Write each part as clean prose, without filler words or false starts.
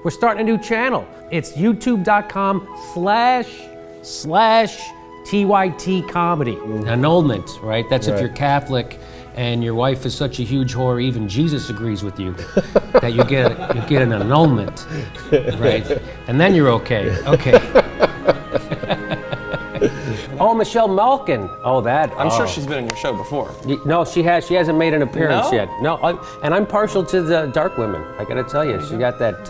We're starting a new channel. It's youtube.com//TYT comedy. Annulment, right? That's if you're Catholic and your wife is such a huge whore, even Jesus agrees with you that you get an annulment, right? And then you're okay. Okay. Oh, Michelle Malkin. I'm sure she's been in your show before. No, she has. She hasn't made an appearance No? yet. No, and I'm partial to the dark women. I gotta tell you, she got that.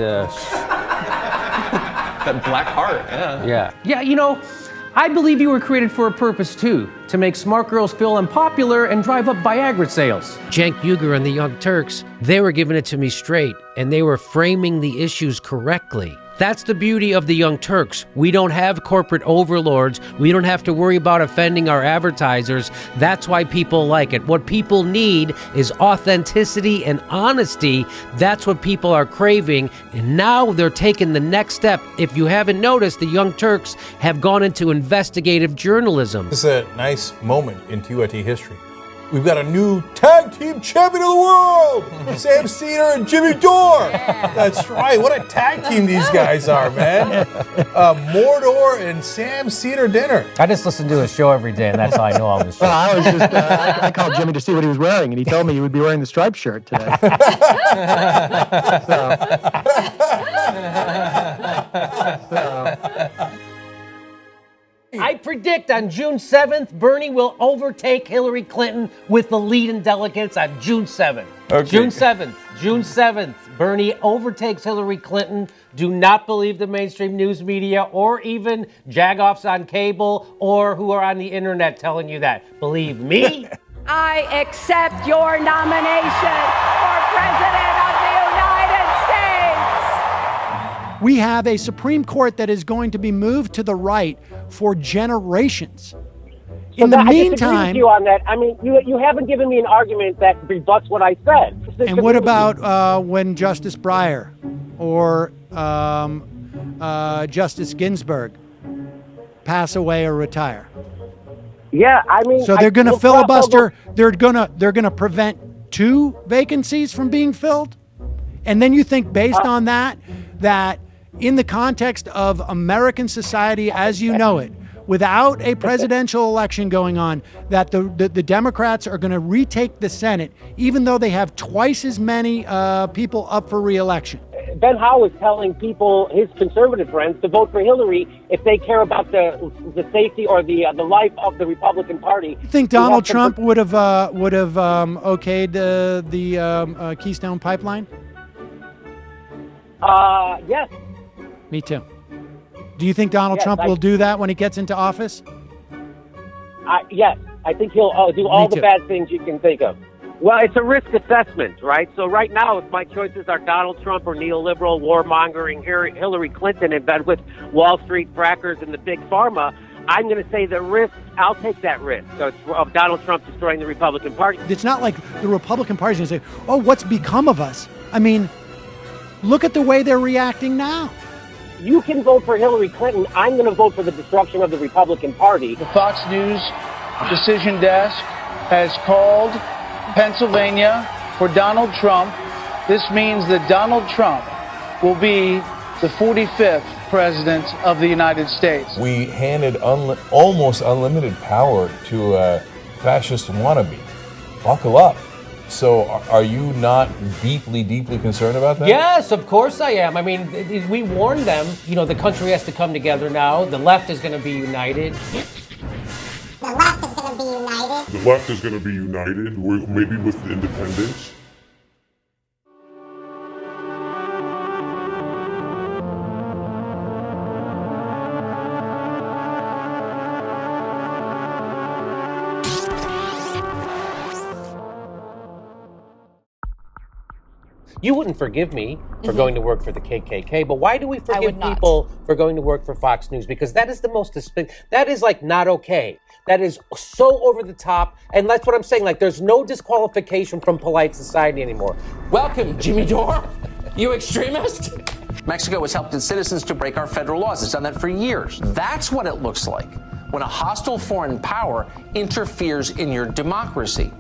That black heart. Yeah. Yeah. You know, I believe you were created for a purpose too, to make smart girls feel unpopular and drive up Viagra sales. Cenk Uygur and the Young Turks, they were giving it to me straight, and they were framing the issues correctly. That's the beauty of the Young Turks. We don't have corporate overlords. We don't have to worry about offending our advertisers. That's why people like it. What people need is authenticity and honesty. That's what people are craving. And now they're taking the next step. If you haven't noticed, the Young Turks have gone into investigative journalism. This is a nice moment in TYT history. We've got a new tag team champion of the world, Sam Cedar and Jimmy Dore. Yeah. That's right. What a tag team these guys are, man. Mordor and Sam Cedar dinner. I just listen to his show every day, and that's how I know all this shit. Well, I was just, I called Jimmy to see what he was wearing, and he told me he would be wearing the striped shirt today. I predict on June 7th, Bernie will overtake Hillary Clinton with the lead in delegates on June 7th. Okay. June 7th, Bernie overtakes Hillary Clinton. Do not believe the mainstream news media or even jagoffs on cable or who are on the internet telling you that. Believe me. I accept your nomination for President of the United States. We have a Supreme Court that is going to be moved to the right for generations. In the meantime, I disagree with you on that. I mean, you haven't given me an argument that rebuts what I said. And what about when Justice Breyer or Justice Ginsburg pass away or retire? Yeah, I mean, so they're going to filibuster. They're going to prevent 2 vacancies from being filled, and then you think based on that in the context of American society as you know it, without a presidential election going on, that the Democrats are going to retake the Senate, even though they have twice as many people up for re-election. Ben Howe is telling people, his conservative friends, to vote for Hillary if they care about the safety or the life of the Republican Party. You think Donald Trump would have okayed the Keystone Pipeline? Yes. Me too. Do you think Donald Trump will do that when he gets into office? Yes. I think he'll do all the bad things you can think of. Well, it's a risk assessment, right? So right now, if my choices are Donald Trump or neoliberal, warmongering Hillary Clinton in bed with Wall Street crackers and the big pharma, I'm going to say the risk, I'll take that risk of Donald Trump destroying the Republican Party. It's not like the Republican Party is going to say, oh, what's become of us? I mean, look at the way they're reacting now. You can vote for Hillary Clinton. I'm going to vote for the destruction of the Republican Party. The Fox News decision desk has called Pennsylvania for Donald Trump. This means that Donald Trump will be the 45th president of the United States. We handed almost unlimited power to a fascist wannabe. Buckle up. So are you not deeply, deeply concerned about that? Yes, of course I am. I mean, we warned them, the country has to come together now. The left is going to be united. The left is going to be united. The left is going to be united, maybe with the independents. You wouldn't forgive me for going to work for the KKK, but why do we forgive people for going to work for Fox News? Because that is the most that is like not okay. That is so over the top, and that's what I'm saying. Like, there's no disqualification from polite society anymore. Welcome, Jimmy Dore, you extremist. Mexico has helped its citizens to break our federal laws. It's done that for years. That's what it looks like when a hostile foreign power interferes in your democracy.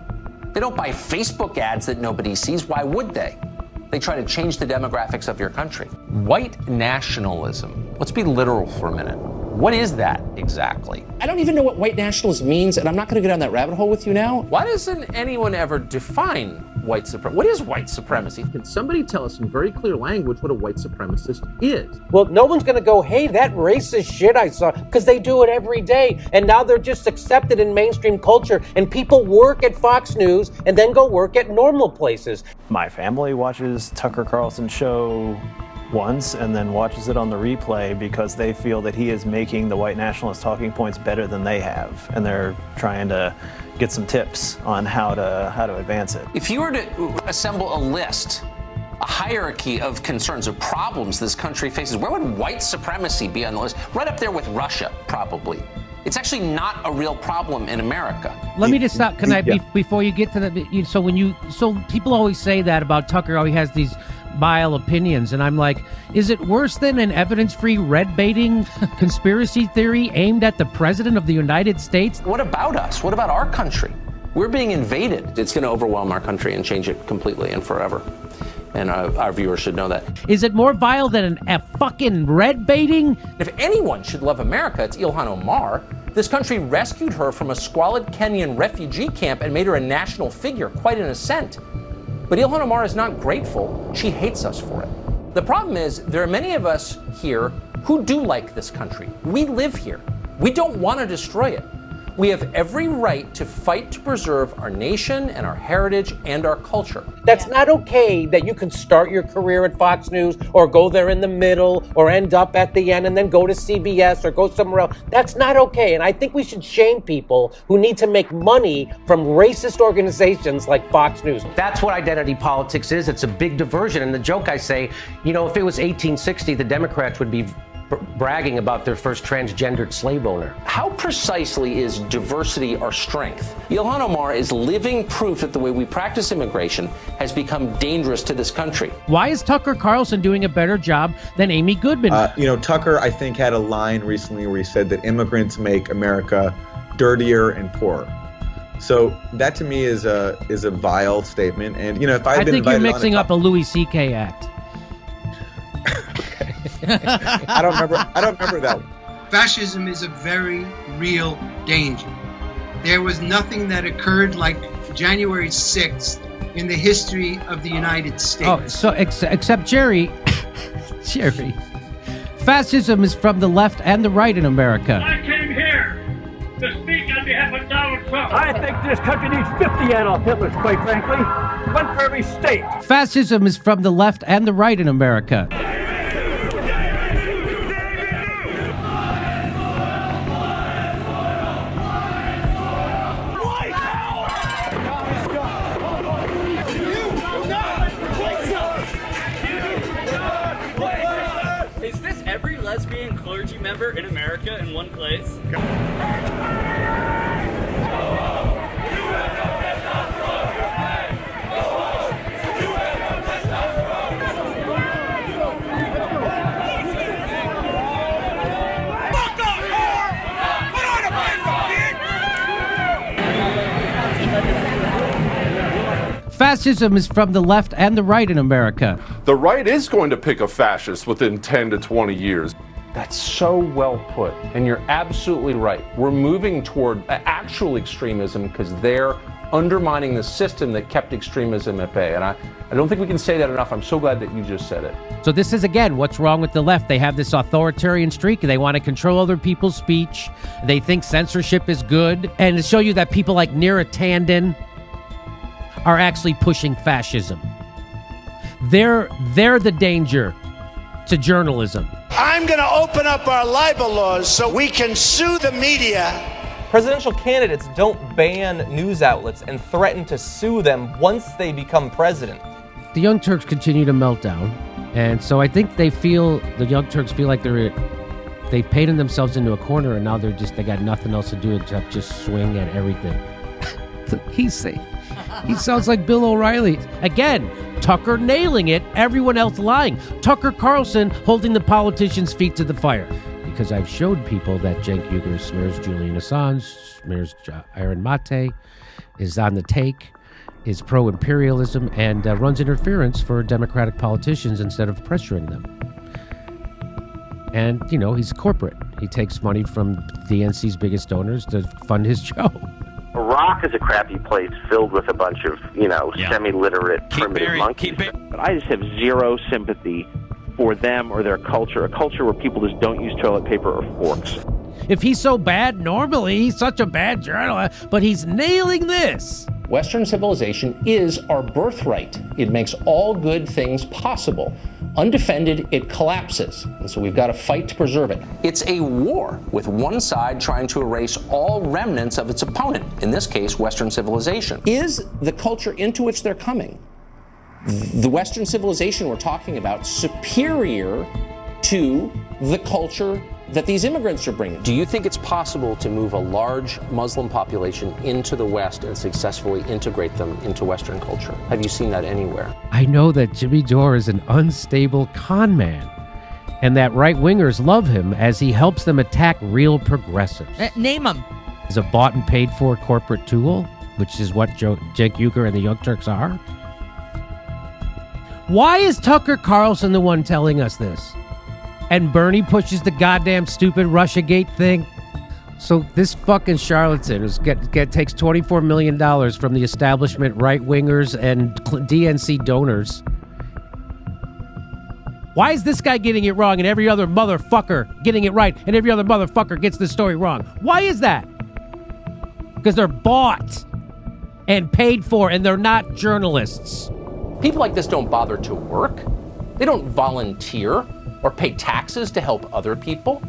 They don't buy Facebook ads that nobody sees. Why would they? They try to change the demographics of your country. White nationalism. Let's be literal for a minute. What is that exactly? I don't even know what white nationalism means, and I'm not going to go down that rabbit hole with you now. Why doesn't anyone ever define white supremacy? What is white supremacy? Can somebody tell us in very clear language what a white supremacist is? Well, no one's going to go, hey, that racist shit I saw, because they do it every day. And now they're just accepted in mainstream culture. And people work at Fox News and then go work at normal places. My family watches Tucker Carlson's show once and then watches it on the replay because they feel that he is making the white nationalist talking points better than they have. And they're trying to get some tips on how to advance it. If you were to assemble a list, a hierarchy of concerns, of problems this country faces, where would white supremacy be on the list? Right up there with Russia, probably. It's actually not a real problem in America. Let me just stop. Can I, before you get to that, so people always say that about Tucker, how he has these vile opinions, and I'm like, is it worse than an evidence-free red-baiting conspiracy theory aimed at the President of the United States? What about us? What about our country? We're being invaded. It's going to overwhelm our country and change it completely and forever. And our viewers should know that. Is it more vile than a fucking red-baiting? If anyone should love America, it's Ilhan Omar. This country rescued her from a squalid Kenyan refugee camp and made her a national figure, quite an ascent. But Ilhan Omar is not grateful. She hates us for it. The problem is, there are many of us here who do like this country. We live here. We don't want to destroy it. We have every right to fight to preserve our nation and our heritage and our culture. That's not okay that you can start your career at Fox News or go there in the middle or end up at the end and then go to CBS or go somewhere else. That's not okay. And I think we should shame people who need to make money from racist organizations like Fox News. That's what identity politics is. It's a big diversion. And the joke I say, if it was 1860, the Democrats would be bragging about their first transgendered slave owner. How precisely is diversity our strength? Ilhan Omar is living proof that the way we practice immigration has become dangerous to this country. Why is Tucker Carlson doing a better job than Amy Goodman? Tucker, I think, had a line recently where he said that immigrants make America dirtier and poorer. So that to me is a vile statement. And if I think you're mixing up a Louis C.K. act. I don't remember that one. Fascism is a very real danger. There was nothing that occurred like January 6th in the history of the United States. Oh, so except Jerry, fascism is from the left and the right in America. I came here to speak on behalf of Donald Trump. I think this country needs 50 Adolf Hitlers, quite frankly. One for every state. Fascism is from the left and the right in America. In America in one place. Fascism is from the left and the right in America. The right is going to pick a fascist within 10 to 20 years. That's so well put, and you're absolutely right. We're moving toward actual extremism because they're undermining the system that kept extremism at bay. And I don't think we can say that enough. I'm so glad that you just said it. So this is, again, what's wrong with the left. They have this authoritarian streak. They want to control other people's speech. They think censorship is good. And to show you that people like Neera Tanden are actually pushing fascism. They're the danger to journalism. I'm going to open up our libel laws so we can sue the media. Presidential candidates don't ban news outlets and threaten to sue them once they become president. The Young Turks continue to melt down, and so I think the Young Turks feel like they've painted themselves into a corner, and now they got nothing else to do except just swing at everything. He sounds like Bill O'Reilly. Again, Tucker nailing it, everyone else lying. Tucker Carlson holding the politicians' feet to the fire. Because I've showed people that Cenk Uygur smears Julian Assange, smears Aaron Mate, is on the take. is pro-imperialism and runs interference for Democratic politicians instead of pressuring them. And, you know, he's corporate. He takes money from DNC's biggest donors to fund his show. Iraq is a crappy place filled with a bunch of, semi-literate primitive monkeys. But I just have zero sympathy for them or their culture, a culture where people just don't use toilet paper or forks. If he's so bad, normally he's such a bad journalist, but he's nailing this. Western civilization is our birthright. It makes all good things possible. Undefended, it collapses. And so we've got to fight to preserve it. It's a war with one side trying to erase all remnants of its opponent, in this case, Western civilization. Is the culture into which they're coming, the Western civilization we're talking about, superior to the culture that these immigrants are bringing? Do you think it's possible to move a large Muslim population into the West and successfully integrate them into Western culture? Have you seen that anywhere? I know that Jimmy Dore is an unstable con man, and that right-wingers love him as he helps them attack real progressives. Name them. He's a bought and paid for corporate tool, which is what Cenk Uygur and the Young Turks are. Why is Tucker Carlson the one telling us this? And Bernie pushes the goddamn stupid Russiagate thing. So this fucking charlatan takes $24 million from the establishment right-wingers and DNC donors. Why is this guy getting it wrong and every other motherfucker getting it right and every other motherfucker gets the story wrong? Why is that? Because they're bought and paid for and they're not journalists. People like this don't bother to work. They don't volunteer or pay taxes to help other people.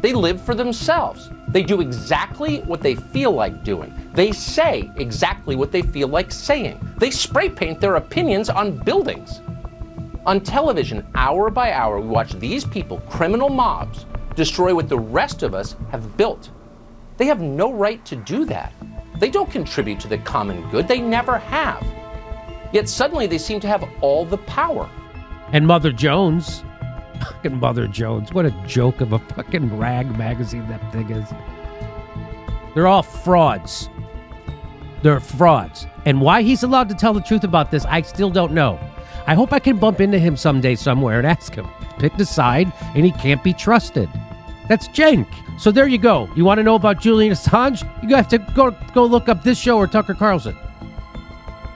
They live for themselves. They do exactly what they feel like doing. They say exactly what they feel like saying. They spray paint their opinions on buildings. On television, hour by hour, we watch these people, criminal mobs, destroy what the rest of us have built. They have no right to do that. They don't contribute to the common good. They never have. Yet suddenly they seem to have all the power. And Mother Jones. Fucking Mother Jones. What a joke of a fucking rag magazine that thing is. They're all frauds. They're frauds. And why he's allowed to tell the truth about this, I still don't know. I hope I can bump into him someday somewhere and ask him. Picked a side, and he can't be trusted. That's Cenk. So there you go. You want to know about Julian Assange? You have to go look up this show or Tucker Carlson.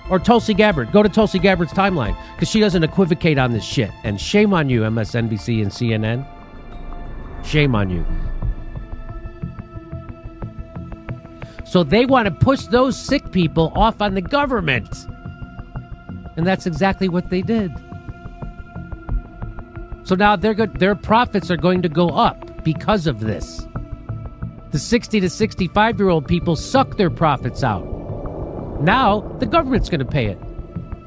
Or Tulsi Gabbard. Go to Tulsi Gabbard's timeline, because she doesn't equivocate on this shit. And shame on you, MSNBC and CNN. Shame on you. So they want to push those sick people off on the government. And that's exactly what they did. So now their profits are going to go up because of this. The 60 to 65-year-old people suck their profits out. Now, the government's going to pay it.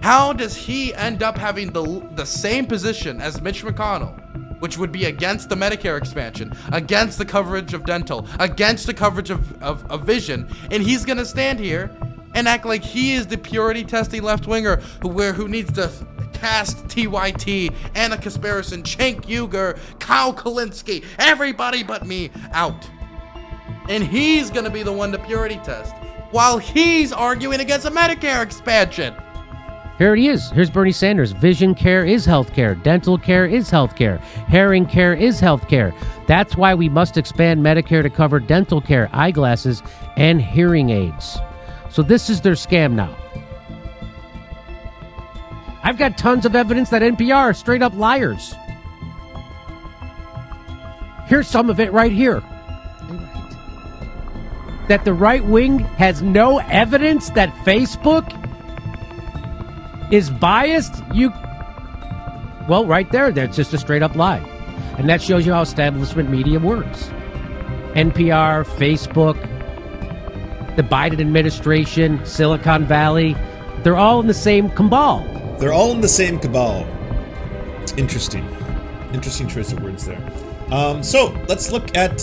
How does he end up having the same position as Mitch McConnell, which would be against the Medicare expansion, against the coverage of dental, against the coverage of vision, and he's going to stand here and act like he is the purity-testing left-winger who needs to cast TYT, Anna Kasparison, Cenk Uygur, Kyle Kalinske, everybody but me out. And he's going to be the one to purity test, while he's arguing against a Medicare expansion. Here it is. Here's Bernie Sanders. Vision care is healthcare. Dental care is healthcare. Hearing care is healthcare. That's why we must expand Medicare to cover dental care, eyeglasses, and hearing aids. So this is their scam now. I've got tons of evidence that NPR are straight up liars. Here's some of it right here. That the right wing has no evidence that Facebook is biased? Well, right there, that's just a straight up lie. And that shows you how establishment media works. NPR, Facebook, the Biden administration, Silicon Valley, they're all in the same cabal. They're all in the same cabal. Interesting. Interesting choice of words there. So let's look at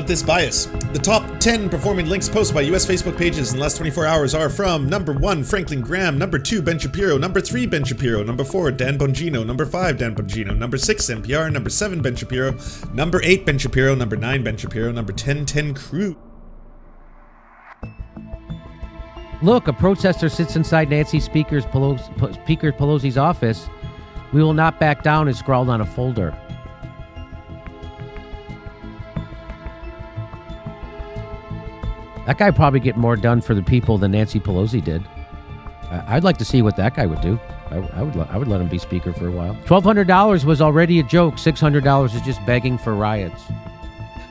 this bias. The top 10 performing links posted by US Facebook pages in the last 24 hours are from number 1, Franklin Graham, number 2, Ben Shapiro, number 3, Ben Shapiro, number 4, Dan Bongino, number 5, Dan Bongino, number 6, NPR, number 7, Ben Shapiro, number 8, Ben Shapiro, number 9, Ben Shapiro, number 10, Ted Cruz. Look, a protester sits inside Nancy Speaker Pelosi's office. We will not back down is scrawled on a folder. That guy probably get more done for the people than Nancy Pelosi did. I'd like to see what that guy would do. I would let him be speaker for a while. $1,200 was already a joke. $600 is just begging for riots.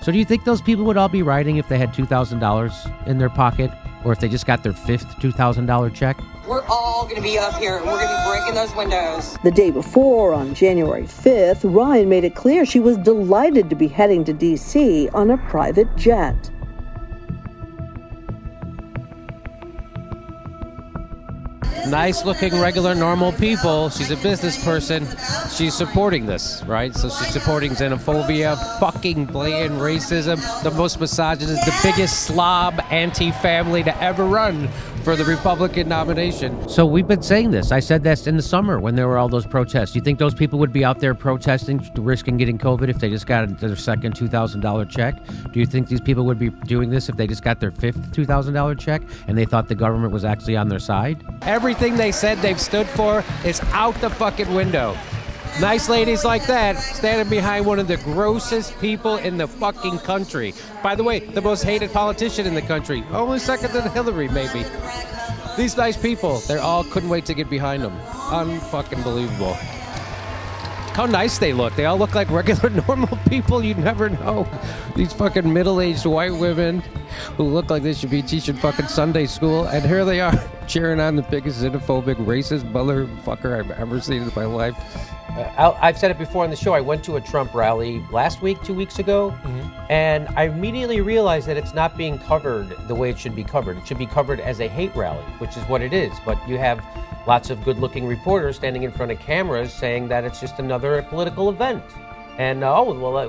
So do you think those people would all be rioting if they had $2,000 in their pocket, or if they just got their fifth $2,000 check? We're all going to be up here, and we're going to be breaking those windows. The day before, on January 5th, Ryan made it clear she was delighted to be heading to D.C. on a private jet. Nice-looking, regular, normal people. She's a business person. She's supporting this, right? So she's supporting xenophobia, fucking blatant racism, the most misogynist, the biggest slob anti-family to ever run for the Republican nomination. So we've been saying this. I said this in the summer when there were all those protests. You think those people would be out there protesting, risking getting COVID if they just got their second $2,000 check? Do you think these people would be doing this if they just got their fifth $2,000 check and they thought the government was actually on their side? Everything they said they've stood for is out the fucking window. Nice ladies like that standing behind one of the grossest people in the fucking country. By the way, the most hated politician in the country. Only second to Hillary, maybe. These nice people, they all couldn't wait to get behind them. Unfucking believable. How nice they look. They all look like regular, normal people. You'd never know. These fucking middle-aged white women who look like they should be teaching fucking Sunday school. And here they are cheering on the biggest xenophobic, racist motherfucker I've ever seen in my life. I've said it before on the show. I went to a Trump rally last week, 2 weeks ago, and I immediately realized that it's not being covered the way it should be covered. It should be covered as a hate rally, which is what it is. But you have lots of good-looking reporters standing in front of cameras saying that it's just another political event. And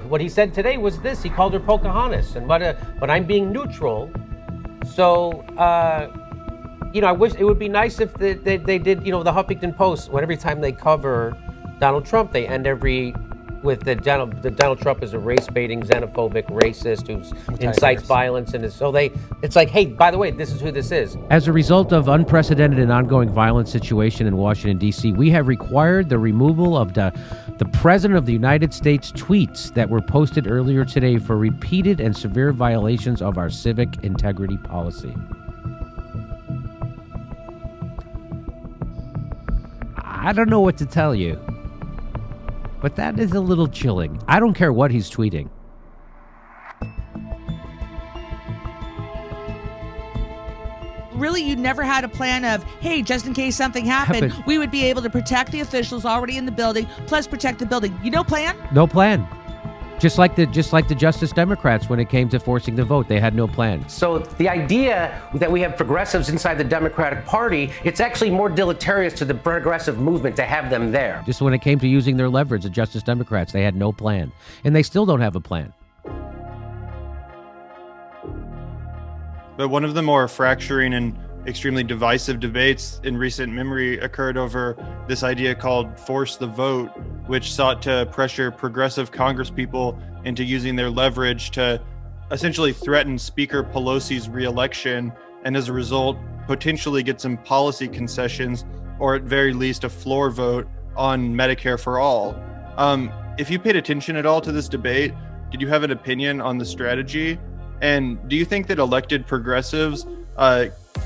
what he said today was this: he called her Pocahontas, and but I'm being neutral. So. I wish it would be nice if they did, the Huffington Post, when every time they cover Donald Trump, they end with the Donald Trump is a race-baiting, xenophobic, racist who incites violence, and it's like, hey, by the way, this is who this is. As a result of unprecedented and ongoing violent situation in Washington, D.C., we have required the removal of the President of the United States tweets that were posted earlier today for repeated and severe violations of our civic integrity policy. I don't know what to tell you, but that is a little chilling. I don't care what he's tweeting. Really, you never had a plan of, hey, just in case something happened, we would be able to protect the officials already in the building, plus protect the building. No plan? No plan. Just like the Justice Democrats when it came to forcing the vote, they had no plan. So the idea that we have progressives inside the Democratic Party, it's actually more deleterious to the progressive movement to have them there. Just when it came to using their leverage, the Justice Democrats, they had no plan. And they still don't have a plan. But one of the more fracturing and extremely divisive debates in recent memory occurred over this idea called force the vote, which sought to pressure progressive congresspeople into using their leverage to essentially threaten Speaker Pelosi's reelection, and as a result, potentially get some policy concessions, or at very least a floor vote on Medicare for all. If you paid attention at all to this debate, did you have an opinion on the strategy? And do you think that elected progressives,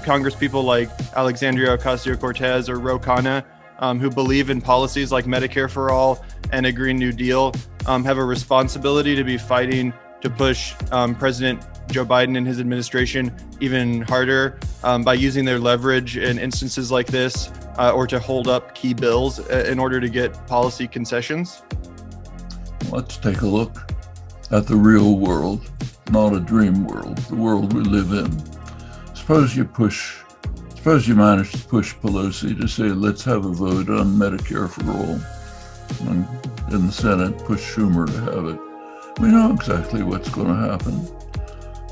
congresspeople like Alexandria Ocasio-Cortez or Ro Khanna, who believe in policies like Medicare for all and a Green New Deal, have a responsibility to be fighting to push President Joe Biden and his administration even harder by using their leverage in instances like this, or to hold up key bills in order to get policy concessions? Let's take a look at the real world, not a dream world, the world we live in. Suppose you manage to push Pelosi to say, let's have a vote on Medicare for all. And in the Senate, push Schumer to have it. We know exactly what's going to happen.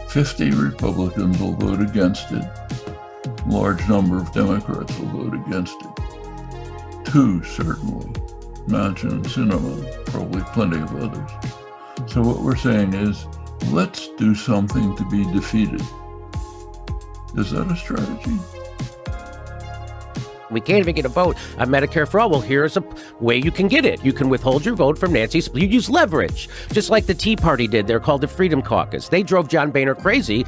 50 Republicans will vote against it. A large number of Democrats will vote against it. 2, certainly. Manchin, Sinema, probably plenty of others. So what we're saying is, let's do something to be defeated. Is that a strategy? We can't even get a vote on Medicare for all. Well, here's a way you can get it. You can withhold your vote from Nancy. You use leverage, just like the Tea Party did. They're called the Freedom Caucus. They drove John Boehner crazy.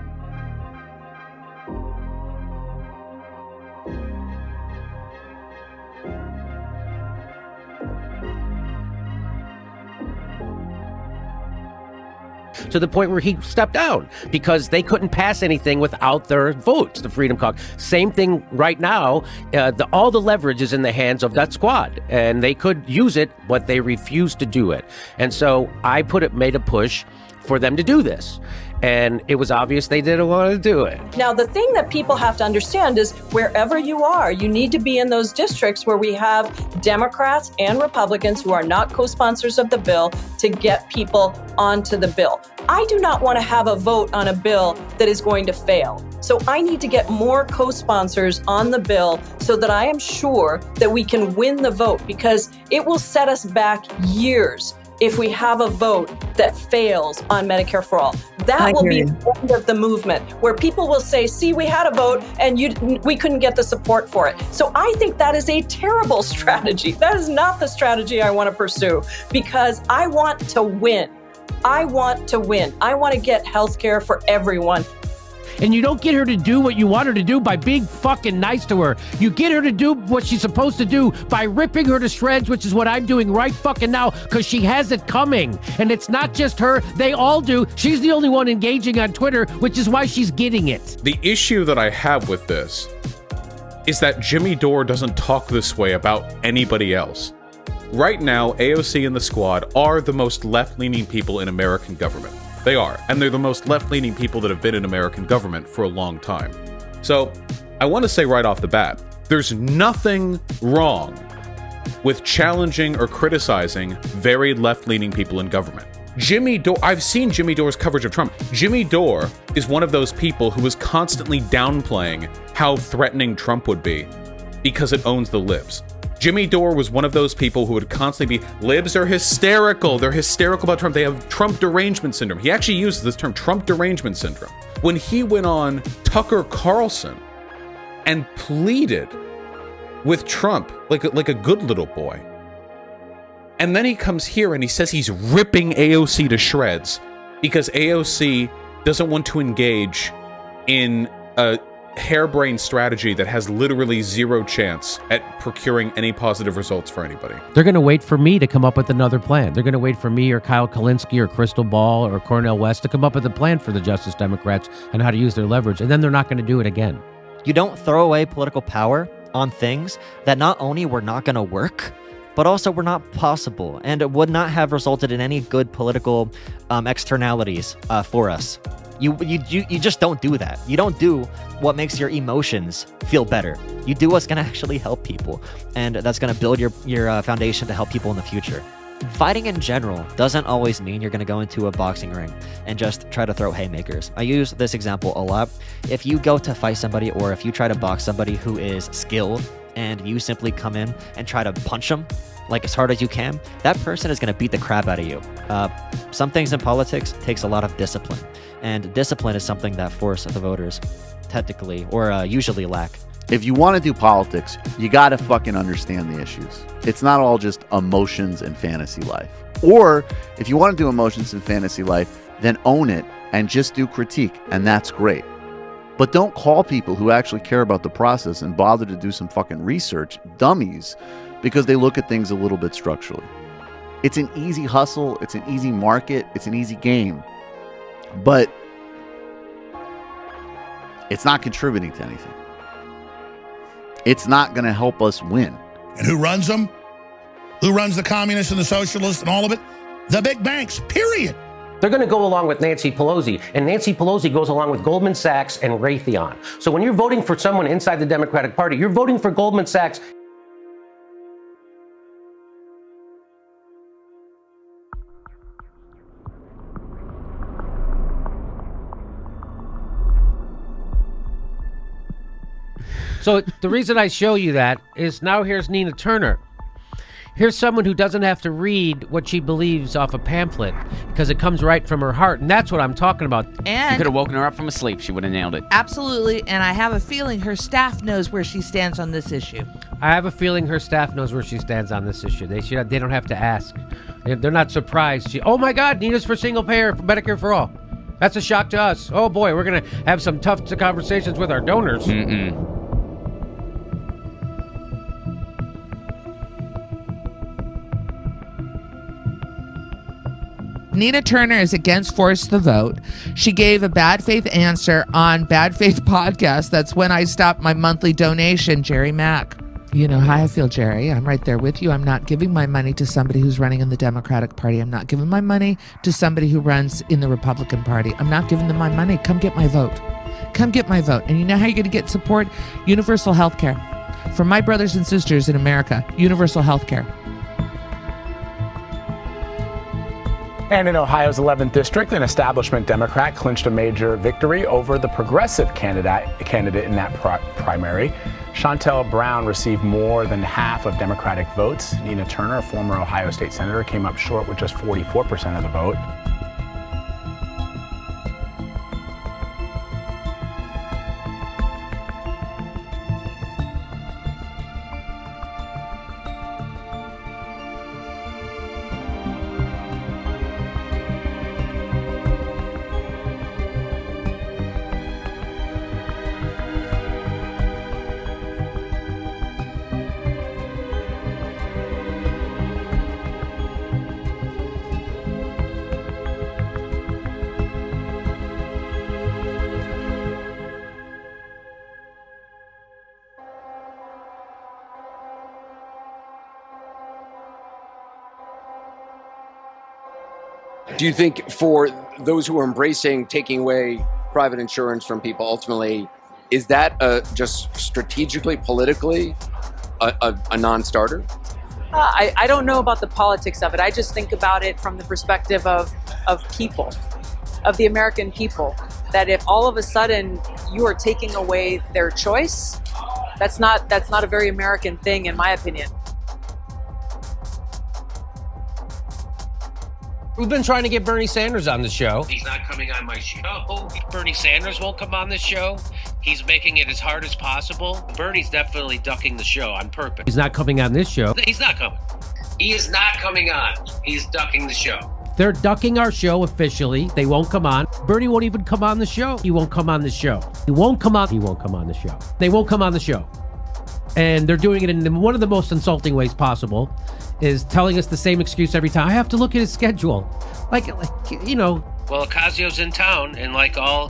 To the point where he stepped down because they couldn't pass anything without their votes, the Freedom Caucus. Same thing right now. All the leverage is in the hands of that squad, and they could use it, but they refused to do it. And so I made a push for them to do this. And it was obvious they didn't want to do it. Now, the thing that people have to understand is wherever you are, you need to be in those districts where we have Democrats and Republicans who are not co-sponsors of the bill to get people onto the bill. I do not want to have a vote on a bill that is going to fail. So I need to get more co-sponsors on the bill so that I am sure that we can win the vote, because it will set us back years if we have a vote that fails on Medicare for all. That will be the end of the movement, where people will say, see, we had a vote and we couldn't get the support for it. So I think that is a terrible strategy. That is not the strategy I want to pursue, because I want to win. I want to win. I want to get health care for everyone. And you don't get her to do what you want her to do by being fucking nice to her. You get her to do what she's supposed to do by ripping her to shreds, which is what I'm doing right fucking now, because she has it coming. And it's not just her. They all do. She's the only one engaging on Twitter, which is why she's getting it. The issue that I have with this is that Jimmy Dore doesn't talk this way about anybody else. Right now, AOC and the squad are the most left-leaning people in American government. They are, and they're the most left-leaning people that have been in American government for a long time. So, I want to say right off the bat, there's nothing wrong with challenging or criticizing very left-leaning people in government. Jimmy Dore, I've seen Jimmy Dore's coverage of Trump. Jimmy Dore is one of those people who is constantly downplaying how threatening Trump would be because it owns the libs. Jimmy Dore was one of those people who would constantly be, libs are hysterical. They're hysterical about Trump. They have Trump derangement syndrome. He actually uses this term, Trump derangement syndrome. When he went on Tucker Carlson and pleaded with Trump like a good little boy. And then he comes here and he says he's ripping AOC to shreds because AOC doesn't want to engage in a harebrained strategy that has literally zero chance at procuring any positive results for anybody. They're going to wait for me to come up with another plan. They're going to wait for me or Kyle Kalinske or Crystal Ball or Cornel West to come up with a plan for the Justice Democrats and how to use their leverage, and then they're not going to do it again. You don't throw away political power on things that not only were not going to work, but also were not possible and would not have resulted in any good political externalities for us. You just don't do that. You don't do what makes your emotions feel better. You do what's going to actually help people, and that's going to build your foundation to help people in the future. Fighting in general doesn't always mean you're going to go into a boxing ring and just try to throw haymakers. I use this example a lot. If you go to fight somebody, or if you try to box somebody who is skilled and you simply come in and try to punch them like as hard as you can, that person is going to beat the crap out of you. Some things in politics takes a lot of discipline, and discipline is something that force the voters technically or usually lack. If you want to do politics, you got to fucking understand the issues. It's not all just emotions and fantasy life. Or if you want to do emotions and fantasy life, then own it and just do critique, and that's great. But don't call people who actually care about the process and bother to do some fucking research dummies because they look at things a little bit structurally. It's an easy hustle, it's an easy market, it's an easy game. But it's not contributing to anything. It's not going to help us win. And who runs them? Who runs the communists and the socialists and all of it? The big banks, period. They're going to go along with Nancy Pelosi, and Nancy Pelosi goes along with Goldman Sachs and Raytheon. So when you're voting for someone inside the Democratic Party, you're voting for Goldman Sachs. So the reason I show you that is now here's Nina Turner. Here's someone who doesn't have to read what she believes off a pamphlet because it comes right from her heart, and that's what I'm talking about. You could have woken her up from a sleep. She would have nailed it. Absolutely, and I have a feeling her staff knows where she stands on this issue. I have a feeling her staff knows where she stands on this issue. They don't have to ask. They're not surprised. Oh my God, Nina's for single payer, for Medicare for all. That's a shock to us. Oh boy, we're going to have some tough conversations with our donors. Nina Turner is against Force the Vote. She gave a bad faith answer on Bad Faith Podcast. That's when I stopped my monthly donation, Jerry Mack. You know how I feel, Jerry. I'm right there with you. I'm not giving my money to somebody who's running in the Democratic Party. I'm not giving my money to somebody who runs in the Republican Party. I'm not giving them my money. Come get my vote. Come get my vote. And you know how you're going to get support? Universal health care. For my brothers and sisters in America, universal health care. And in Ohio's 11th district, an establishment Democrat clinched a major victory over the progressive candidate in that primary. Shontel Brown received more than half of Democratic votes. Nina Turner, a former Ohio State senator, came up short with just 44% of the vote. Do you think for those who are embracing taking away private insurance from people, ultimately, is that just strategically, politically, a non-starter? I don't know about the politics of it. I just think about it from the perspective of people, of the American people, that if all of a sudden you are taking away their choice, that's not a very American thing, in my opinion. We've been trying to get Bernie Sanders on the show. He's not coming on my show. Bernie Sanders won't come on the show. He's making it as hard as possible. Bernie's definitely ducking the show on purpose. He's not coming on this show. He's not coming. He is not coming on. He's ducking the show. They're ducking our show officially. They won't come on. Bernie won't even come on the show. He won't come on the show. He won't come on the show. They won't come on the show. And they're doing it in one of the most insulting ways possible, is telling us the same excuse every time. I have to look at his schedule. Like you know. Well, Ocasio's in town, and like all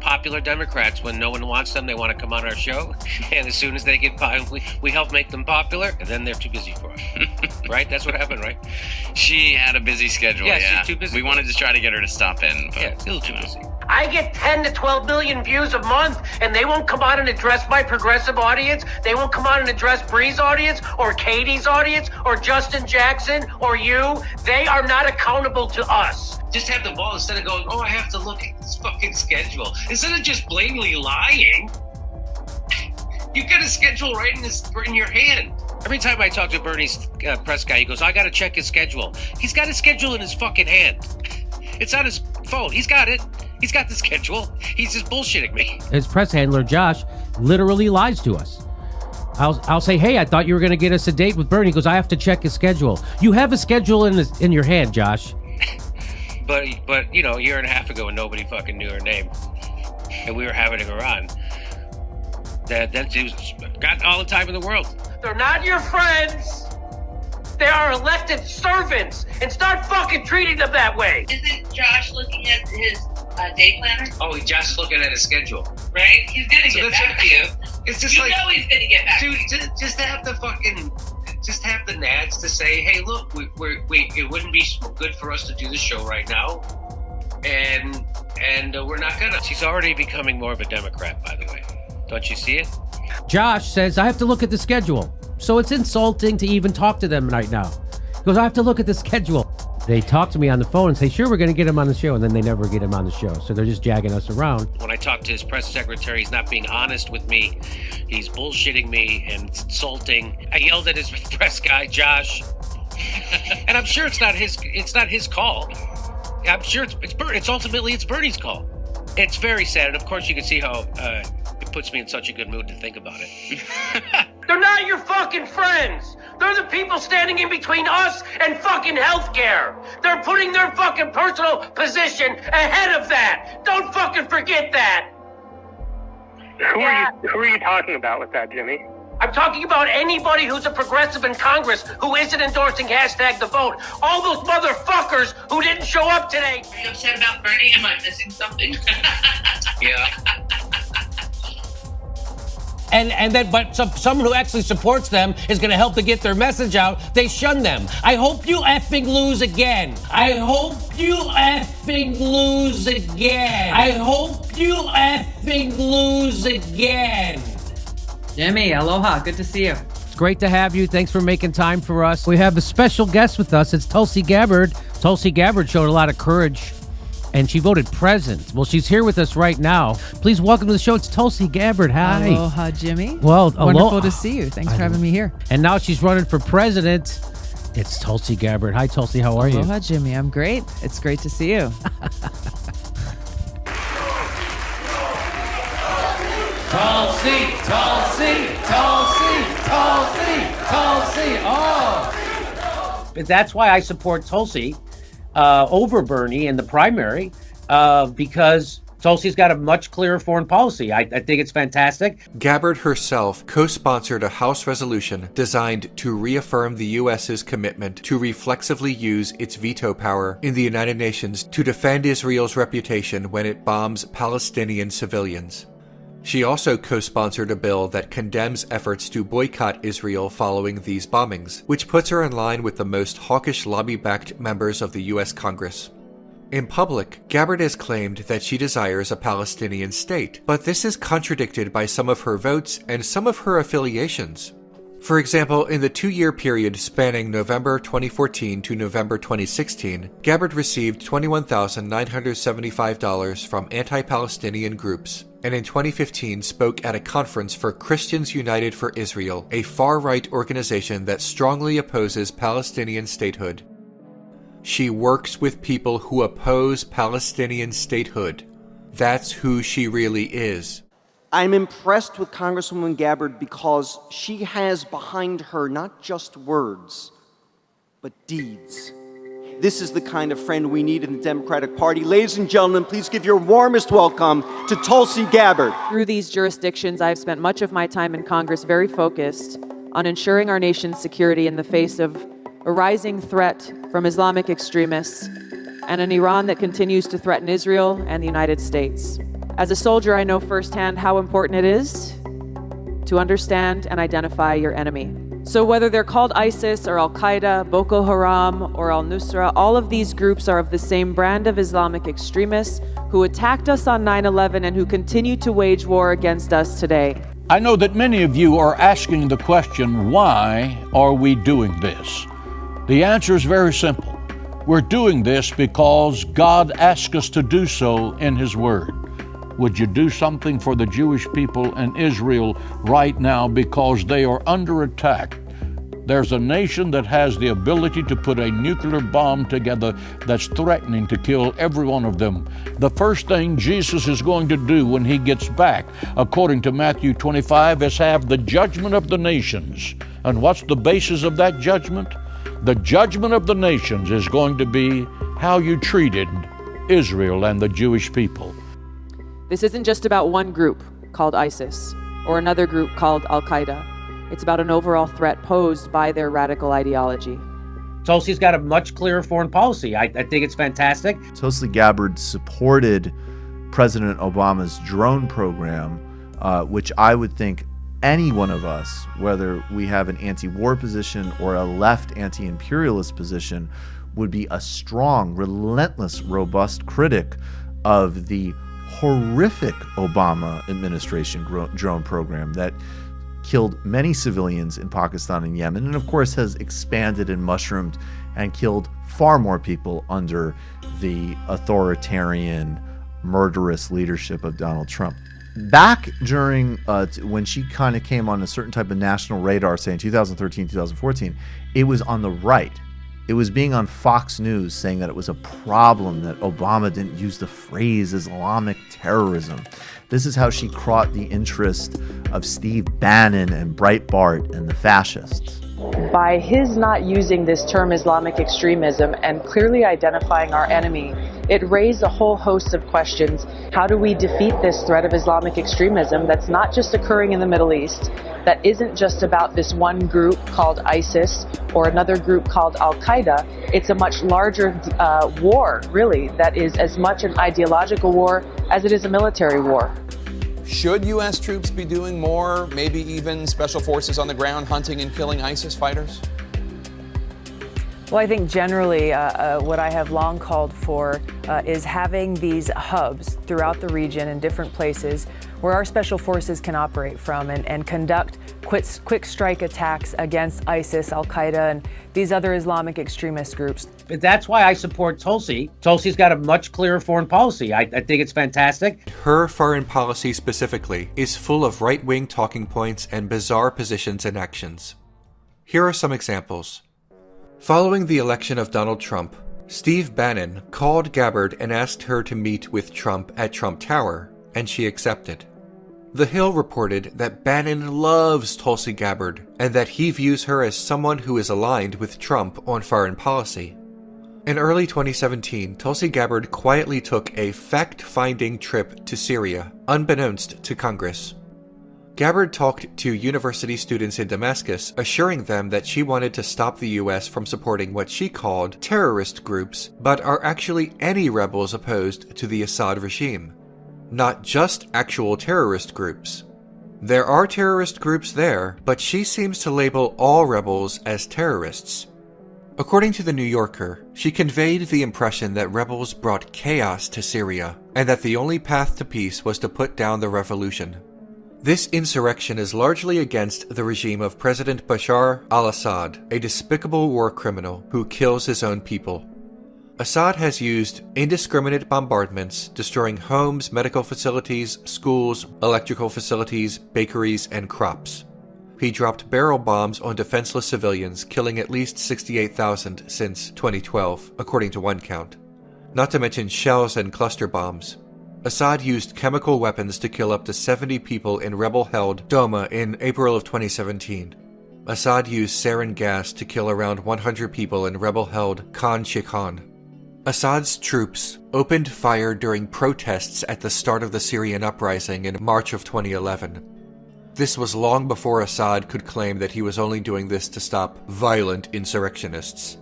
popular Democrats, when no one wants them, they want to come on our show. And as soon as they get by, we help make them popular, and then they're too busy for us. Right? That's what happened, right? She had a busy schedule, yeah. She's too busy. We wanted to try to get her to stop in. But, yeah, a little too busy. I get 10 to 12 million views a month, and they won't come on and address my progressive audience. They won't come on and address Bree's audience, or Katie's audience, or Justin Jackson, or you. They are not accountable to us. Just have the ball instead of going, I have to look at this fucking schedule. Instead of just blatantly lying, you've got a schedule right in your hand. Every time I talk to Bernie's press guy, he goes, I got to check his schedule. He's got his schedule in his fucking hand. It's on his phone. He's got it. He's got the schedule. He's just bullshitting me. His press handler, Josh, literally lies to us. I'll say, hey, I thought you were going to get us a date with Bernie. He goes, I have to check his schedule. You have a schedule in your hand, Josh. But you know, a year and a half ago when nobody fucking knew her name and we were having her on, that she got all the time in the world. They're not your friends. They are elected servants, and start fucking treating them that way. Isn't Josh looking at his day planner? Oh, Josh is looking at his schedule. Right? He's gonna get back to you. It's just you know he's gonna get back to you. Just have the nads to say, hey, look, it wouldn't be good for us to do the show right now, and we're not gonna. She's already becoming more of a Democrat, by the way. Don't you see it? Josh says, I have to look at the schedule. So it's insulting to even talk to them right now. He goes, I have to look at the schedule. They talk to me on the phone and say, sure, we're going to get him on the show, and then they never get him on the show. So they're just jagging us around. When I talk to his press secretary, he's not being honest with me. He's bullshitting me and insulting. I yelled at his press guy, Josh, and I'm sure it's not his call. I'm sure it's ultimately Bernie's call. It's very sad, and of course you can see how it puts me in such a good mood to think about it. They're not your fucking friends. They're the people standing in between us and fucking healthcare. They're putting their fucking personal position ahead of that. Don't fucking forget that. Who are you talking about with that, Jimmy? I'm talking about anybody who's a progressive in Congress who isn't endorsing #TheVote. All those motherfuckers who didn't show up today. Are you upset about Bernie? Am I missing something? Yeah. But someone who actually supports them is going to help to get their message out. They shun them. I hope you effing lose again. I hope you effing lose again. I hope you effing lose again. Jimmy, aloha. Good to see you. It's great to have you. Thanks for making time for us. We have a special guest with us. It's Tulsi Gabbard. Tulsi Gabbard showed a lot of courage, and she voted present. Well, she's here with us right now. Please welcome to the show. It's Tulsi Gabbard. Hi. Aloha, Jimmy. Well, wonderful to see you. Thanks for having me here. And now she's running for president. It's Tulsi Gabbard. Hi, Tulsi. How are you? Aloha, Jimmy. I'm great. It's great to see you. Tulsi, Tulsi, Tulsi, Tulsi, Tulsi. Oh. That's why I support Tulsi over Bernie in the primary, because Tulsi's got a much clearer foreign policy. I think it's fantastic. Gabbard herself co-sponsored a House resolution designed to reaffirm the U.S.'s commitment to reflexively use its veto power in the United Nations to defend Israel's reputation when it bombs Palestinian civilians. She also co-sponsored a bill that condemns efforts to boycott Israel following these bombings, which puts her in line with the most hawkish lobby-backed members of the U.S. Congress. In public, Gabbard has claimed that she desires a Palestinian state, but this is contradicted by some of her votes and some of her affiliations. For example, in the 2-year period spanning November 2014 to November 2016, Gabbard received $21,975 from anti-Palestinian groups, and in 2015 spoke at a conference for Christians United for Israel, a far-right organization that strongly opposes Palestinian statehood. She works with people who oppose Palestinian statehood. That's who she really is. I'm impressed with Congresswoman Gabbard because she has behind her not just words, but deeds. This is the kind of friend we need in the Democratic Party. Ladies and gentlemen, please give your warmest welcome to Tulsi Gabbard. Through these jurisdictions, I've spent much of my time in Congress very focused on ensuring our nation's security in the face of a rising threat from Islamic extremists and an Iran that continues to threaten Israel and the United States. As a soldier, I know firsthand how important it is to understand and identify your enemy. So whether they're called ISIS or Al-Qaeda, Boko Haram, or Al-Nusra, all of these groups are of the same brand of Islamic extremists who attacked us on 9/11 and who continue to wage war against us today. I know that many of you are asking the question, why are we doing this? The answer is very simple. We're doing this because God asked us to do so in His Word. Would you do something for the Jewish people in Israel right now because they are under attack? There's a nation that has the ability to put a nuclear bomb together that's threatening to kill every one of them. The first thing Jesus is going to do when He gets back, according to Matthew 25, is have the judgment of the nations. And what's the basis of that judgment? The judgment of the nations is going to be how you treated Israel and the Jewish people. This isn't just about one group called ISIS or another group called Al-Qaeda. It's about an overall threat posed by their radical ideology. Tulsi's got a much clearer foreign policy. I think it's fantastic. Tulsi Gabbard supported President Obama's drone program, which I would think any one of us, whether we have an anti-war position or a left anti-imperialist position, would be a strong, relentless, robust critic of the horrific Obama administration drone program that killed many civilians in Pakistan and Yemen, and of course has expanded and mushroomed and killed far more people under the authoritarian, murderous leadership of Donald Trump. Back during when she kind of came on a certain type of national radar, say in 2013, 2014, it was on the right. It was being on Fox News saying that it was a problem that Obama didn't use the phrase Islamic terrorism. This is how she caught the interest of Steve Bannon and Breitbart and the fascists. By his not using this term Islamic extremism and clearly identifying our enemy, it raised a whole host of questions. How do we defeat this threat of Islamic extremism that's not just occurring in the Middle East, that isn't just about this one group called ISIS or another group called Al-Qaeda? It's a much larger war, really, that is as much an ideological war as it is a military war. Should U.S. troops be doing more, maybe even special forces on the ground hunting and killing ISIS fighters? Well, I think generally what I have long called for is having these hubs throughout the region in different places where our special forces can operate from and conduct quick strike attacks against ISIS, Al-Qaeda, and these other Islamic extremist groups. That's why I support Tulsi. Tulsi's got a much clearer foreign policy. I think it's fantastic. Her foreign policy specifically is full of right-wing talking points and bizarre positions and actions. Here are some examples. Following the election of Donald Trump, Steve Bannon called Gabbard and asked her to meet with Trump at Trump Tower, and she accepted. The Hill reported that Bannon loves Tulsi Gabbard and that he views her as someone who is aligned with Trump on foreign policy. In early 2017, Tulsi Gabbard quietly took a fact-finding trip to Syria, unbeknownst to Congress. Gabbard talked to university students in Damascus, assuring them that she wanted to stop the U.S. from supporting what she called terrorist groups, but are actually any rebels opposed to the Assad regime. Not just actual terrorist groups. There are terrorist groups there, but she seems to label all rebels as terrorists. According to The New Yorker, she conveyed the impression that rebels brought chaos to Syria, and that the only path to peace was to put down the revolution. This insurrection is largely against the regime of President Bashar al-Assad, a despicable war criminal who kills his own people. Assad has used indiscriminate bombardments, destroying homes, medical facilities, schools, electrical facilities, bakeries, and crops. He dropped barrel bombs on defenseless civilians, killing at least 68,000 since 2012, according to one count. Not to mention shells and cluster bombs. Assad used chemical weapons to kill up to 70 people in rebel-held Doma in April of 2017. Assad used sarin gas to kill around 100 people in rebel-held Khan Sheikhan. Assad's troops opened fire during protests at the start of the Syrian uprising in March of 2011. This was long before Assad could claim that he was only doing this to stop violent insurrectionists.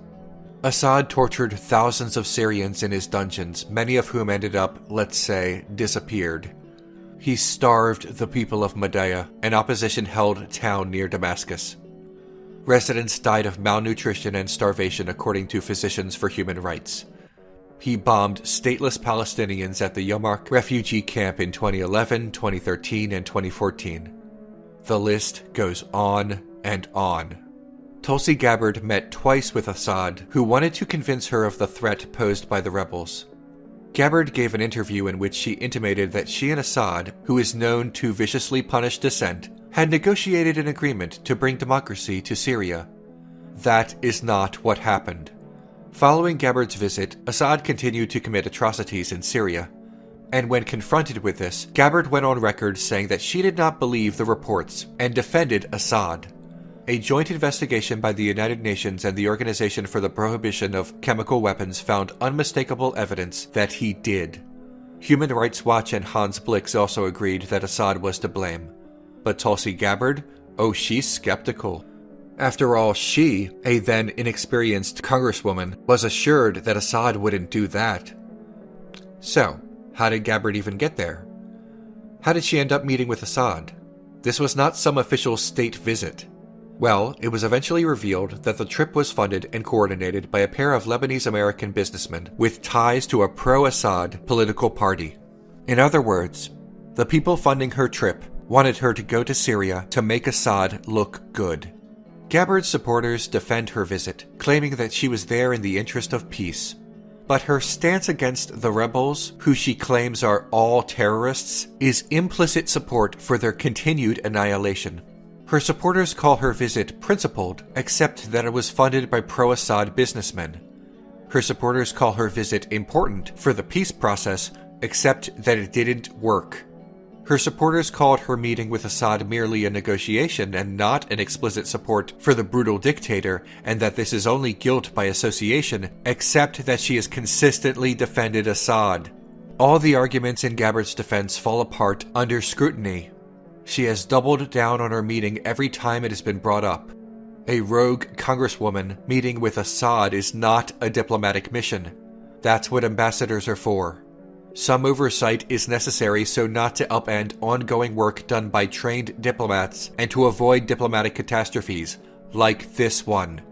Assad tortured thousands of Syrians in his dungeons, many of whom ended up, let's say, disappeared. He starved the people of Madaya, an opposition-held town near Damascus. Residents died of malnutrition and starvation according to Physicians for Human Rights. He bombed stateless Palestinians at the Yarmouk refugee camp in 2011, 2013, and 2014. The list goes on and on. Tulsi Gabbard met twice with Assad, who wanted to convince her of the threat posed by the rebels. Gabbard gave an interview in which she intimated that she and Assad, who is known to viciously punish dissent, had negotiated an agreement to bring democracy to Syria. That is not what happened. Following Gabbard's visit, Assad continued to commit atrocities in Syria. And when confronted with this, Gabbard went on record saying that she did not believe the reports and defended Assad. A joint investigation by the United Nations and the Organization for the Prohibition of Chemical Weapons found unmistakable evidence that he did. Human Rights Watch and Hans Blix also agreed that Assad was to blame. But Tulsi Gabbard? Oh, she's skeptical. After all, she, a then inexperienced congresswoman, was assured that Assad wouldn't do that. So, how did Gabbard even get there? How did she end up meeting with Assad? This was not some official state visit. Well, it was eventually revealed that the trip was funded and coordinated by a pair of Lebanese-American businessmen with ties to a pro-Assad political party. In other words, the people funding her trip wanted her to go to Syria to make Assad look good. Gabbard's supporters defend her visit, claiming that she was there in the interest of peace. But her stance against the rebels, who she claims are all terrorists, is implicit support for their continued annihilation. Her supporters call her visit principled, except that it was funded by pro-Assad businessmen. Her supporters call her visit important for the peace process, except that it didn't work. Her supporters called her meeting with Assad merely a negotiation and not an explicit support for the brutal dictator, and that this is only guilt by association, except that she has consistently defended Assad. All the arguments in Gabbard's defense fall apart under scrutiny. She has doubled down on her meeting every time it has been brought up. A rogue congresswoman meeting with Assad is not a diplomatic mission. That's what ambassadors are for. Some oversight is necessary so not to upend ongoing work done by trained diplomats and to avoid diplomatic catastrophes, like this one.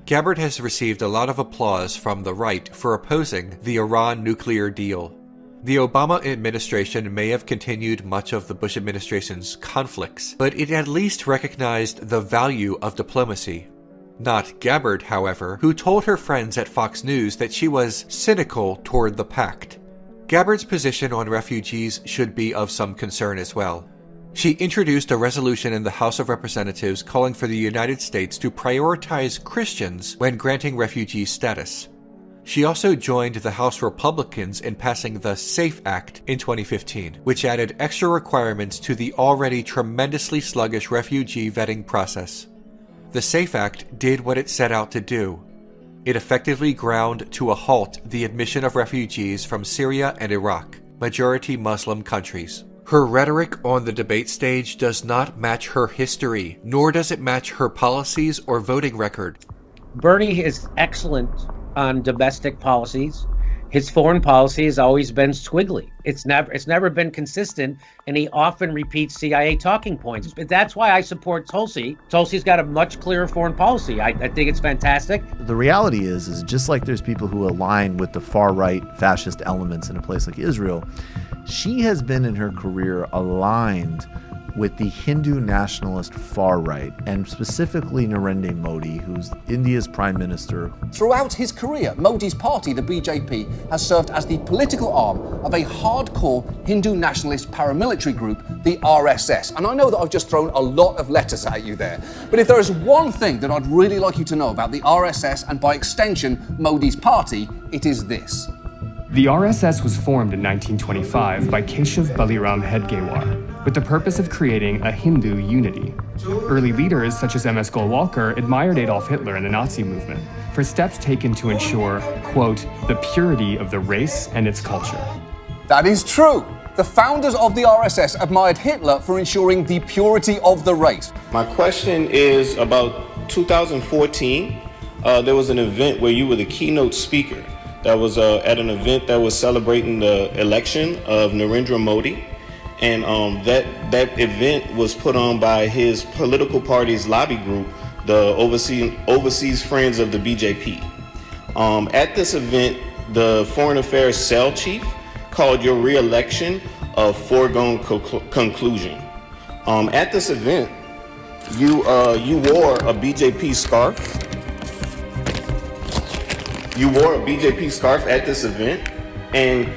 Gabbard has received a lot of applause from the right for opposing the Iran nuclear deal. The Obama administration may have continued much of the Bush administration's conflicts, but it at least recognized the value of diplomacy. Not Gabbard, however, who told her friends at Fox News that she was cynical toward the pact. Gabbard's position on refugees should be of some concern as well. She introduced a resolution in the House of Representatives calling for the United States to prioritize Christians when granting refugee status. She also joined the House Republicans in passing the SAFE Act in 2015, which added extra requirements to the already tremendously sluggish refugee vetting process. The SAFE Act did what it set out to do. It effectively ground to a halt the admission of refugees from Syria and Iraq, majority Muslim countries. Her rhetoric on the debate stage does not match her history, nor does it match her policies or voting record. Bernie is excellent on domestic policies. His foreign policy has always been squiggly. It's never been consistent, and he often repeats CIA talking points. But that's why I support Tulsi. Tulsi's got a much clearer foreign policy. I think it's fantastic. The reality is just like there's people who align with the far-right fascist elements in a place like Israel, she has been in her career aligned with the Hindu nationalist far-right, and specifically Narendra Modi, who's India's prime minister. Throughout his career, Modi's party, the BJP, has served as the political arm of a hardcore Hindu nationalist paramilitary group, the RSS. And I know that I've just thrown a lot of letters at you there, but if there is one thing that I'd really like you to know about the RSS, and by extension, Modi's party, it is this. The RSS was formed in 1925 by Keshav Baliram Hedgewar with the purpose of creating a Hindu unity. Early leaders such as M.S. Golwalkar admired Adolf Hitler and the Nazi movement for steps taken to ensure, quote, the purity of the race and its culture. That is true. The founders of the RSS admired Hitler for ensuring the purity of the race. My question is about 2014. There was an event where you were the keynote speaker. That was at an event that was celebrating the election of Narendra Modi. And that event was put on by his political party's lobby group, the Overseas Friends of the BJP. At this event, the Foreign Affairs Cell Chief called your re-election a foregone conclusion. At this event, you wore a BJP scarf. You wore a BJP scarf at this event, and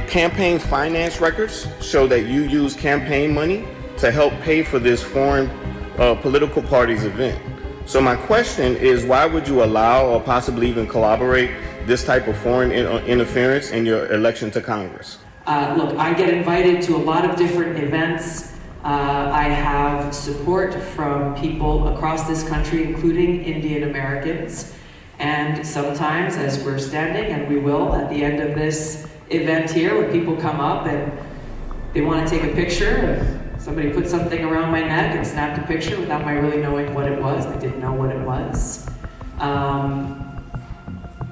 campaign finance records show that you used campaign money to help pay for this foreign political party's event. So my question is, why would you allow or possibly even collaborate this type of foreign interference in your election to Congress? Look, I get invited to a lot of different events. I have support from people across this country, including Indian Americans. And sometimes, as we're standing, and we will at the end of this event here, when people come up and they want to take a picture, and somebody put something around my neck and snapped a picture without my really knowing what it was. They didn't know what it was.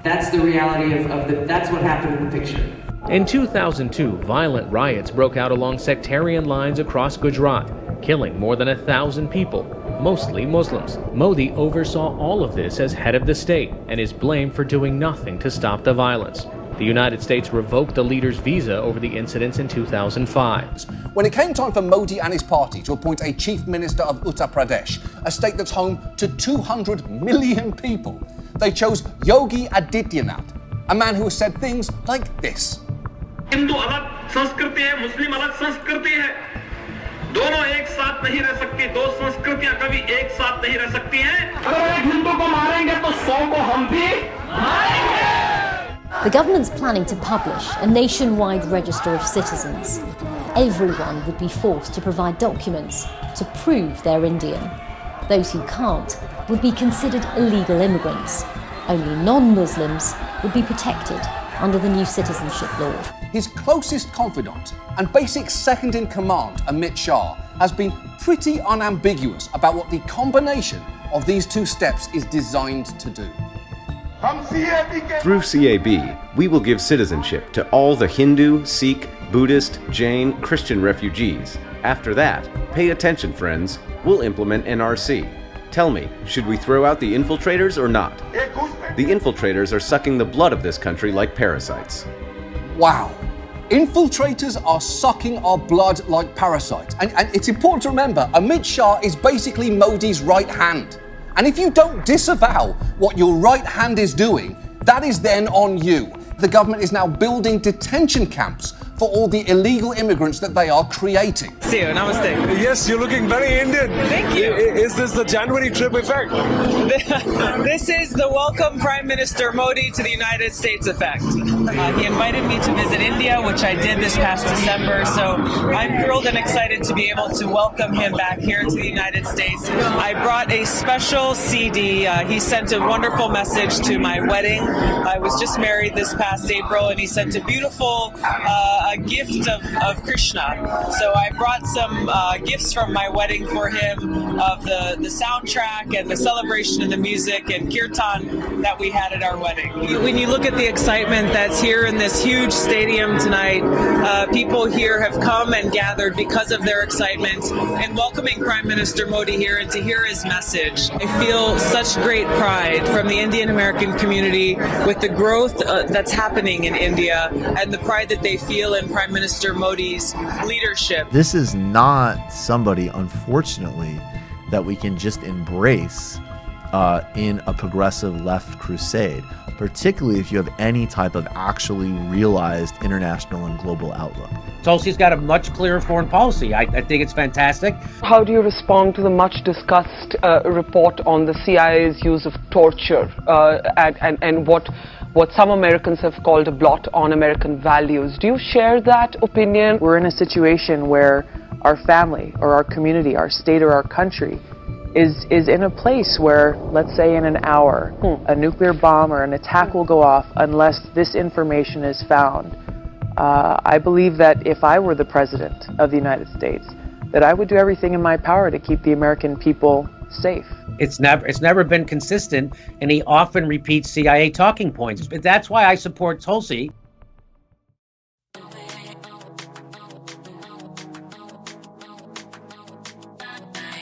That's the reality that's what happened in the picture. In 2002, violent riots broke out along sectarian lines across Gujarat, killing more than 1,000 people, mostly Muslims. Modi oversaw all of this as head of the state and is blamed for doing nothing to stop the violence. The United States revoked the leader's visa over the incidents in 2005. When it came time for Modi and his party to appoint a chief minister of Uttar Pradesh, a state that's home to 200 million people, they chose Yogi Adityanath, a man who has said things like this. Hindu अलग संस्कृति है, मुस्लिम अलग संस्कृति है। दोनों एक साथ नहीं रह सकती, दो संस्कृतियां कभी एक साथ नहीं रह सकती हैं। अगर एक हिंदू को मारेंगे तो 100 को हम भी मारेंगे। The government's planning to publish a nationwide register of citizens. Everyone would be forced to provide documents to prove they're Indian. Those who can't would be considered illegal immigrants. Only non-Muslims would be protected under the new citizenship law. His closest confidant and basic second-in-command, Amit Shah, has been pretty unambiguous about what the combination of these two steps is designed to do. Through CAB, we will give citizenship to all the Hindu, Sikh, Buddhist, Jain, Christian refugees. After that, pay attention, friends, we'll implement NRC. Tell me, should we throw out the infiltrators or not? The infiltrators are sucking the blood of this country like parasites. Wow. Infiltrators are sucking our blood like parasites. And it's important to remember, Amit Shah is basically Modi's right hand. And if you don't disavow what your right hand is doing, that is then on you. The government is now building detention camps for all the illegal immigrants that they are creating. See you, namaste. Yes, you're looking very Indian. Thank you. Is this the January trip effect? This is the welcome Prime Minister Modi to the United States effect. He invited me to visit India, which I did this past December, so I'm thrilled and excited to be able to welcome him back here to the United States. I brought a special CD. He sent a wonderful message to my wedding. I was just married this past April, and he sent a beautiful a gift of Krishna. So I brought some gifts from my wedding for him of the soundtrack and the celebration and the music and kirtan that we had at our wedding. When you look at the excitement that's here in this huge stadium tonight, people here have come and gathered because of their excitement in welcoming Prime Minister Modi here and to hear his message. I feel such great pride from the Indian American community with the growth that's happening in India and the pride that they feel in Prime Minister Modi's leadership. This is not somebody, unfortunately, that we can just embrace in a progressive left crusade, particularly if you have any type of actually realized international and global outlook. Tulsi's got a much clearer foreign policy. I think it's fantastic. How do you respond to the much discussed report on the CIA's use of torture and what some Americans have called a blot on American values? Do you share that opinion? We're in a situation where our family or our community, our state or our country is in a place where, let's say in an hour, a nuclear bomb or an attack will go off unless this information is found. I believe that if I were the president of the United States, that I would do everything in my power to keep the American people safe. It's never been consistent, and he often repeats CIA talking points. But that's why I support Tulsi.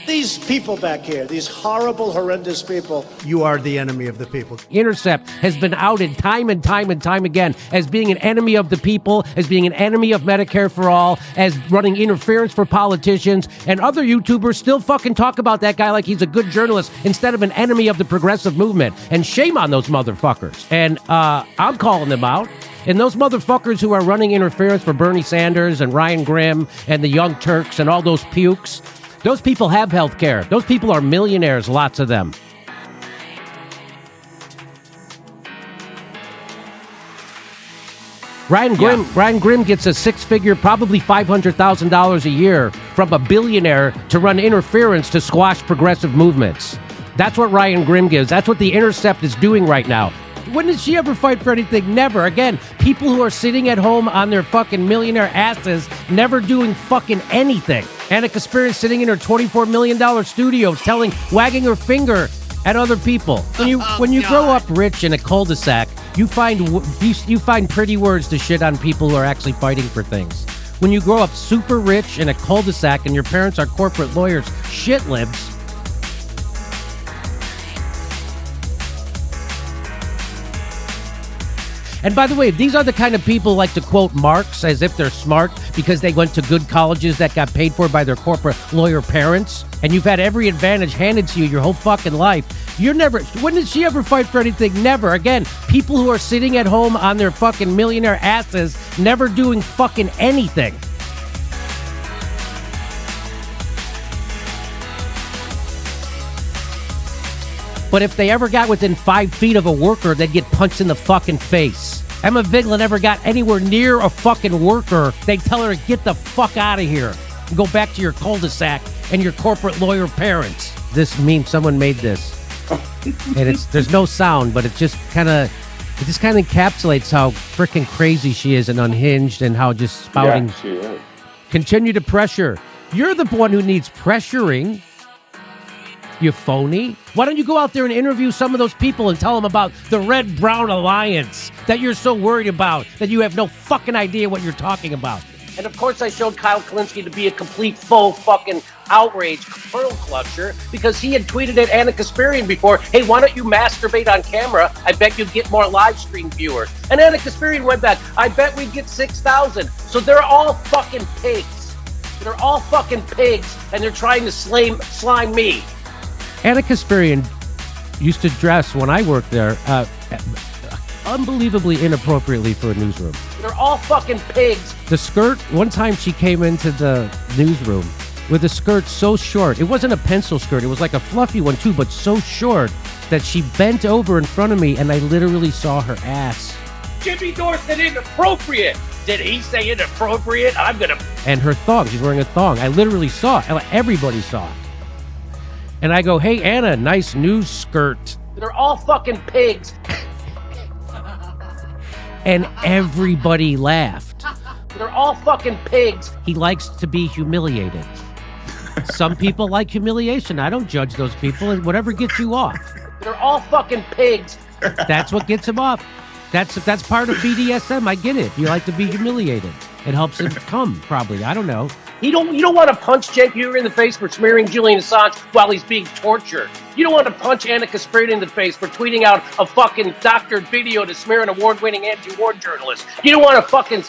These people back here, these horrible, horrendous people. You are the enemy of the people. Intercept has been outed time and time and time again as being an enemy of the people, as being an enemy of Medicare for all, as running interference for politicians, and other YouTubers still fucking talk about that guy like he's a good journalist instead of an enemy of the progressive movement. And shame on those motherfuckers. And I'm calling them out. And those motherfuckers who are running interference for Bernie Sanders and Ryan Grimm and the Young Turks and all those pukes, those people have health care. Those people are millionaires, lots of them. Ryan Grimm gets a six-figure, probably $500,000 a year from a billionaire to run interference to squash progressive movements. That's what Ryan Grimm gives. That's what The Intercept is doing right now. When did she ever fight for anything? Never. Again, people who are sitting at home on their fucking millionaire asses, never doing fucking anything. Anna Kasparian sitting in her $24 million studio wagging her finger at other people. When you grow up rich in a cul-de-sac, you find pretty words to shit on people who are actually fighting for things. When you grow up super rich in a cul-de-sac and your parents are corporate lawyers, shit libs. And by the way, these are the kind of people like to quote Marx as if they're smart because they went to good colleges that got paid for by their corporate lawyer parents. And you've had every advantage handed to you your whole fucking life. When did she ever fight for anything? Never. Again, people who are sitting at home on their fucking millionaire asses, never doing fucking anything. But if they ever got within 5 feet of a worker, they'd get punched in the fucking face. Emma Vigeland never got anywhere near a fucking worker. They'd tell her to get the fuck out of here and go back to your cul-de-sac and your corporate lawyer parents. This meme, someone made this. And there's no sound, but it just kind of encapsulates how freaking crazy she is and unhinged and how just spouting. Yeah, she is. Continue to pressure. You're the one who needs pressuring. You phony. Why don't you go out there and interview some of those people and tell them about the Red-Brown Alliance that you're so worried about that you have no fucking idea what you're talking about? And of course I showed Kyle Kalinske to be a complete faux fucking outrage pearl clutcher because he had tweeted at Anna Kasparian before, hey, why don't you masturbate on camera? I bet you'd get more live stream viewers. And Anna Kasparian went back, I bet we'd get 6,000. So they're all fucking pigs. They're all fucking pigs and they're trying to slime me. Anna Kasparian used to dress, when I worked there, unbelievably inappropriately for a newsroom. They're all fucking pigs. The skirt, one time she came into the newsroom with a skirt so short. It wasn't a pencil skirt. It was like a fluffy one too, but so short that she bent over in front of me and I literally saw her ass. Jimmy Dore said inappropriate. Did he say inappropriate? And her thong, she's wearing a thong. I literally saw it. Everybody saw it. And I go, hey, Anna, nice new skirt. They're all fucking pigs. And everybody laughed. They're all fucking pigs. He likes to be humiliated. Some people like humiliation. I don't judge those people. Whatever gets you off. They're all fucking pigs. That's what gets him off. That's part of BDSM. I get it. You like to be humiliated. It helps him come, probably. I don't know. You don't want to punch Cenk Uygur in the face for smearing Julian Assange while he's being tortured. You don't want to punch Anna Kasparian in the face for tweeting out a fucking doctored video to smear an award-winning anti-war journalist. You don't want to fucking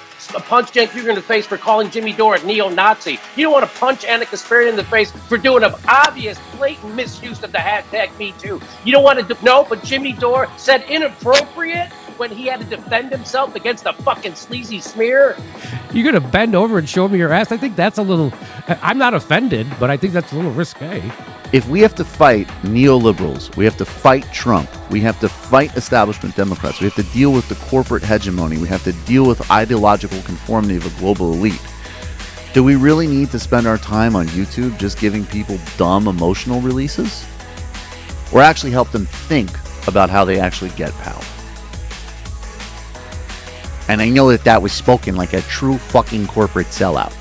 punch Cenk Uygur in the face for calling Jimmy Dore a neo-Nazi. You don't want to punch Anna Kasparian in the face for doing an obvious, blatant misuse of the hashtag #MeToo. You don't want to no, but Jimmy Dore said inappropriate when he had to defend himself against a fucking sleazy smear. You're going to bend over and show me your ass? I think that's a little... I'm not offended, but I think that's a little risque. If we have to fight neoliberals, we have to fight Trump, we have to fight establishment Democrats, we have to deal with the corporate hegemony, we have to deal with ideological conformity of a global elite, do we really need to spend our time on YouTube just giving people dumb emotional releases? Or actually help them think about how they actually get power? And I know that was spoken like a true fucking corporate sellout.